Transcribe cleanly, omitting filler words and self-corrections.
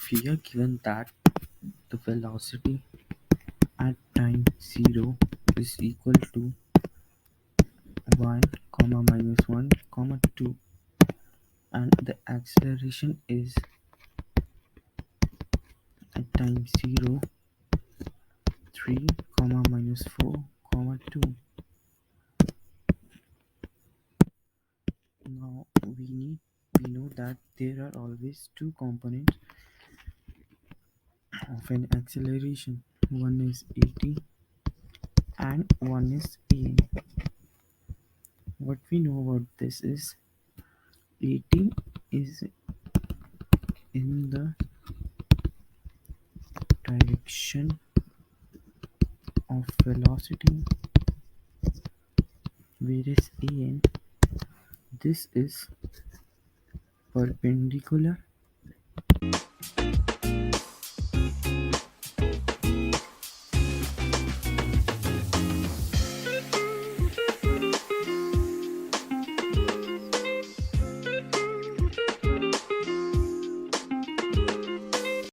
We are given that the velocity at time 0 is equal to 1, comma minus 1, comma 2, and the acceleration is at time 0, 3, comma minus 4, comma 2. Now we know that there are always two components of an acceleration. One is at and one is a. What we know about this is at is in the direction of velocity, whereas an, this is perpendicular